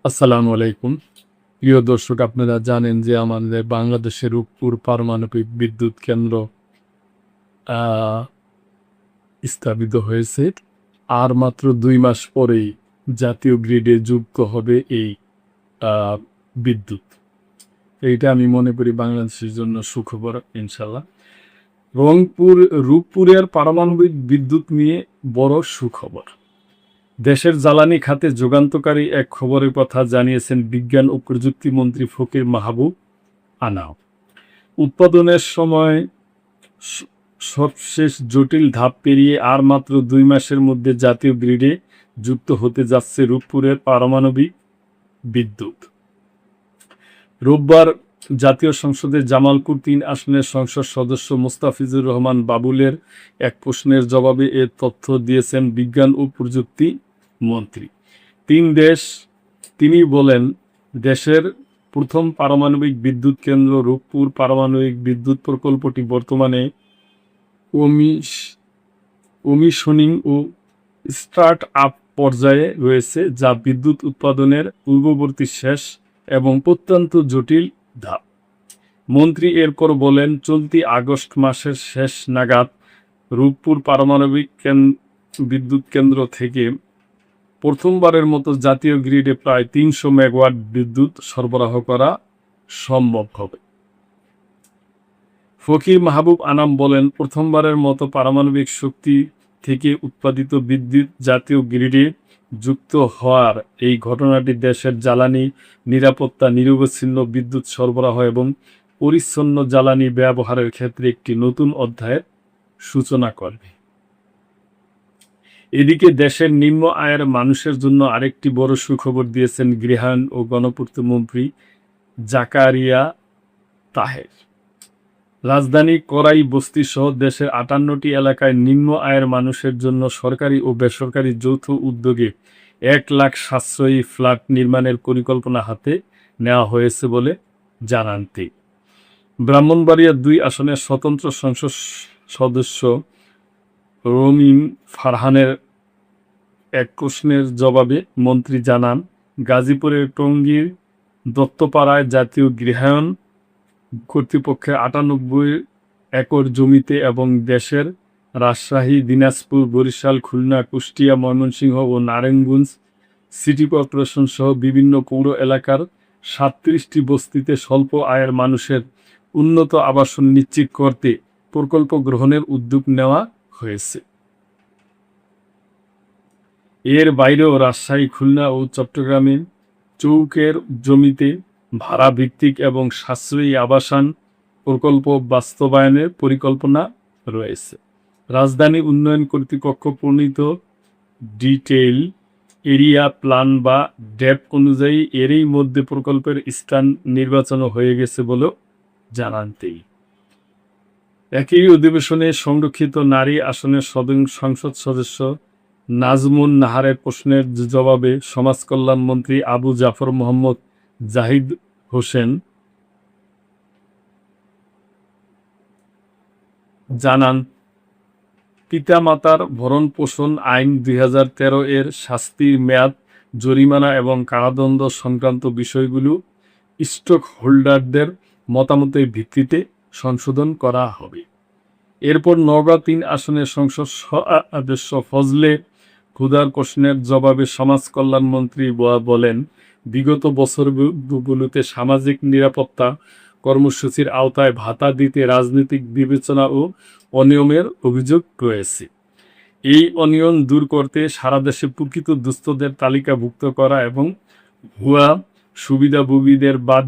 আসসালামু আলাইকুম। প্রিয় দর্শক, আপনারা জানেন যে আমাদের বাংলাদেশের রূপপুর পারমাণবিক বিদ্যুৎ কেন্দ্র আ স্থাপিত হয়েছে। আর মাত্র ২ মাস পরেই জাতীয় গ্রিডে যুক্ত হবে এই আ বিদ্যুৎ। এইটা আমি মনে করি বাংলাদেশের জন্য সুখবর ইনশাআল্লাহ। রূপপুরের পারমাণবিক বিদ্যুৎ নিয়ে বড় সুখবর। দেশের জ্বালানি খাতে যুগান্তকারী এক খবরের কথা জানিয়েছেন বিজ্ঞান ও প্রযুক্তি মন্ত্রী ফকির মাহবুব আনাম। উৎপাদনের সময় স- সবশেষ জটিল ধাপ পেরিয়ে আর মাত্র ২ মাসের মধ্যে জাতীয় গ্রিডে যুক্ত হতে যাচ্ছে রূপপুরের পারমাণবিক বিদ্যুৎ। রোববার জাতীয় সংসদে জামালপুর ৩ আসনের সংসদ সদস্য মোস্তাফিজুর রহমান বাবুলের এক প্রশ্নের জবাবে এ তথ্য দিয়েছেন বিজ্ঞান ও প্রযুক্তি মন্ত্রী। তিনি বলেন, দেশের প্রথম পারমাণবিক বিদ্যুৎ কেন্দ্র রূপপুর পারমাণবিক বিদ্যুৎ প্রকল্পটি বর্তমানে কমিশনিং ও স্টার্ট আপ পর্যায়ে রয়েছে, যা বিদ্যুৎ উৎপাদনের পূর্ববর্তী শেষ এবং অত্যন্ত জটিল ধাপ। মন্ত্রী এরপর বলেন, চলতি আগস্ট মাসের শেষ নাগাদ রূপপুর পারমাণবিক বিদ্যুৎ কেন্দ্র থেকে প্রথমবারের মতো জাতীয় গ্রিডে প্রায় ৩০০ মেগাওয়াট বিদ্যুৎ সরবরাহ করা সম্ভব হবে। ফকির মাহবুব আনাম বলেন, প্রথমবারের মতো পারমাণবিক শক্তি থেকে উৎপাদিত বিদ্যুৎ জাতীয় গ্রিডে যুক্ত হওয়ার এই ঘটনাটি দেশের জ্বালানি নিরাপত্তা, নিরবচ্ছিন্ন বিদ্যুৎ সরবরাহ এবং পরিচ্ছন্ন জ্বালানি ব্যবহারের ক্ষেত্রে একটি নতুন অধ্যায়ের সূচনা করবে। এদিকে দেশের নিম্ন আয়ের মানুষের জন্য আরেকটি বড় সুখবর দিয়েছেন গৃহায়ণ ও গণপূর্ত মন্ত্রী জাকারিয়া তাহের। রাজধানী করাই বস্তি সহ দেশের ৫৮টি এলাকায় নিম্ন আয়ের মানুষের জন্য সরকারি ও বেসরকারি যৌথ উদ্যোগে ১ লাখ সাশ্রয়ী ফ্ল্যাট নির্মাণের পরিকল্পনা হাতে নেওয়া হয়েছে বলে জানান তিনি। ব্রাহ্মণবাড়িয়া ২ আসনের স্বতন্ত্র সংসদ সদস্য রমিন ফারহানের এক প্রশ্নের জবাবে মন্ত্রী জানান, গাজীপুরের টঙ্গীর দত্তপাড়ায় জাতীয় গৃহায়ণ কর্তৃপক্ষের ৯৮ একর জমিতে এবং দেশের রাজশাহী, দিনাজপুর, বরিশাল, খুলনা, কুষ্টিয়া, ময়মনসিংহ ও নারায়ণগঞ্জ সিটি কর্পোরেশন সহ বিভিন্ন পৌর এলাকার ৩৭টি বস্তিতে স্বল্প আয়ের মানুষের উন্নত আবাসন নিশ্চিত করতে প্রকল্প গ্রহণের উদ্যোগ নেওয়া হয়েছে। এর বাইরেও রাজশাহী, খুলনা ও চট্টগ্রামে চৌকের জমিতে ভাড়া ভিত্তিক এবং সাশ্রয়ী আবাসন প্রকল্প বাস্তবায়নের পরিকল্পনা রয়েছে। রাজধানী উন্নয়ন কর্তৃপক্ষ প্রণীত ডিটেইল এরিয়া প্ল্যান বা ড্যাপ অনুযায়ী এরই মধ্যে প্রকল্পের স্থান নির্বাচন হয়ে গেছে বলেও জানান তিনি। একই অধিবেশনে সংরক্ষিত নারী আসনের সংসদ সদস্য নাজমুন নাহারের প্রশ্নের জবাবে সমাজ কল্যাণ মন্ত্রী আবু জাফর মোহাম্মদ জাহিদ হোসেন জানান, পিতামাতার ভরণ পোষণ আইন ২০১৩ এর শাস্তির মেয়াদ, জরিমানা এবং কারাদণ্ড সংক্রান্ত বিষয়গুলো স্টক হোল্ডারদের মতামতের ভিত্তিতে সংশোধন করা হবে। এরপর নওগাঁ ৩ আসনের সংসদ সদস্য ফজলে হুদার প্রশ্নের জবাবে সমাজ কল্যাণ মন্ত্রী বলেন, বিগত বছরগুলোতে সামাজিক নিরাপত্তা কর্মসূচির আওতায় ভাতা দিতে রাজনৈতিক বিবেচনা ও অনিয়মের অভিযোগ রয়েছে। এই অনিয়ম দূর করতে সারা দেশে প্রকৃত দুস্থদের তালিকাভুক্ত করা এবং ভুয়া সুবিধাভোগীদের বাদ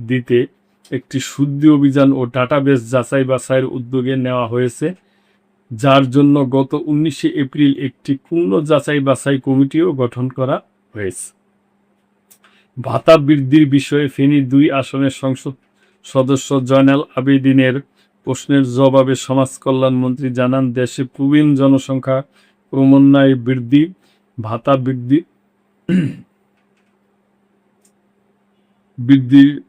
দিতে একটি শুদ্ধি অভিযান ও ডাটাবেস যাচাই বাছাইয়ের উদ্যোগে নেওয়া হয়েছে, যার জন্য গত ১৯শে এপ্রিল একটি পূর্ণ যাচাই বাছাই কমিটিও গঠন করা হয়েছে। ভাতা বৃদ্ধির বিষয়ে ফেনী ২ আসনের সংসদ সদস্য জয়নাল আবেদিনের প্রশ্নের জবাবে সমাজ কল্যাণ মন্ত্রী জানান, দেশে প্রবীণ জনসংখ্যা ক্রমান্বয়ে ভাতা বৃদ্ধি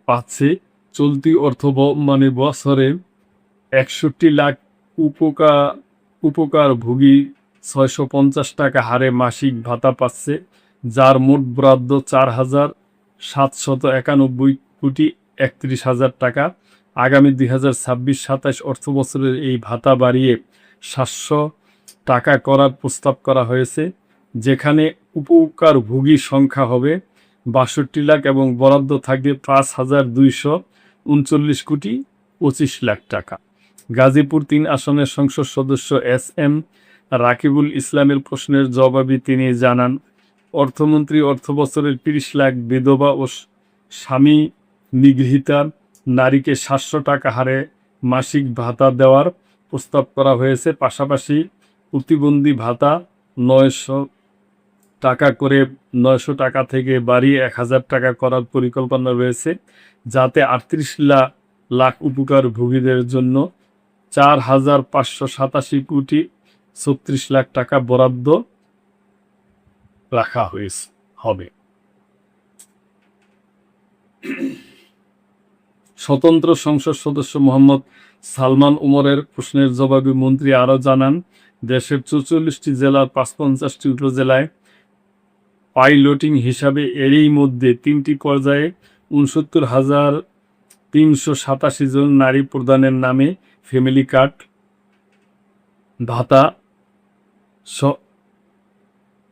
পাচ্ছে। চলতি বছরে ৬১ লাখ উপকারভোগী ৬৫০ টাকা হারে মাসিক ভাতা পাচ্ছে, যার মোট বরাদ্দ 4,791,31,000 টাকা। আগামী 2026-27 অর্থবছরের এই ভাতা বাড়িয়ে 700 টাকা করার প্রস্তাব করা হয়েছে, যেখানে উপকারভোগী সংখ্যা হবে 62 লাখ এবং বরাদ্দ থাকবে 5,239,25,00,000 টাকা। গাজীপুর 3 আসনের সংসদ সদস্য এস.এম. রাকিবুল ইসলামের প্রশ্নের জবাবে তিনি জানান, অর্থমন্ত্রী অর্থবছরের 30 লাখ বিধবা ও স্বামী নিগৃহীতা নারীকে 700 টাকা হারে মাসিক ভাতা দেওয়ার প্রস্তাব করা হয়েছে। পাশাপাশি প্রতিবন্ধী ভাতা 900 টাকা থেকে বাড়িয়ে 1,000 টাকা করার পরিকল্পনা রয়েছে, যাতে 38 লাখ উপকারভোগীদের জন্য 4,587,36,00,000 টাকা বরাদ্দ রাখা হবে। স্বতন্ত্র সংসদ সদস্য মোহাম্মদ সালমান ওমরের প্রশ্নের জবাবে মন্ত্রী আরও জানান, দেশের 44টি জেলার 55টি উপজেলায় পাইলটিং হিসাবে এরই মধ্যে 3টি পর্যায়ে 69,387 জন নারী প্রধানের নামে ফ্যামিলি কার্ড ভাতা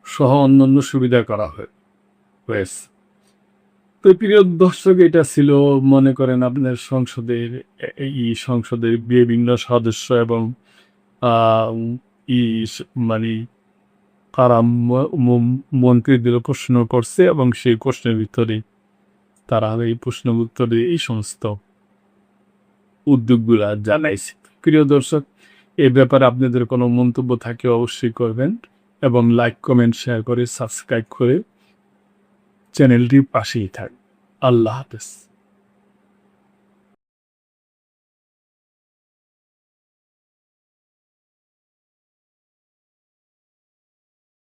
সহ অন্যান্য সুবিধা করা হয়েছে। তো প্রিয় দর্শক, এটা ছিল মনে করেন আপনার সংসদের বিভিন্ন সদস্য এবং মানে তারা মন্ত্রীদের প্রশ্ন করছে এবং সেই প্রশ্নের ভিতরে তারা এই প্রশ্নের উত্তরে এই সমস্ত উদ্যোগগুলা জানাইছে। প্রিয় দর্শক, এ ব্যাপারে আপনাদের কোনো মন্তব্য থাকে অবশ্যই করবেন এবং লাইক, কমেন্ট, শেয়ার করে সাবস্ক্রাইব করে চ্যানেলটির পাশেই থাকবেন। আল্লাহ হাফেজ।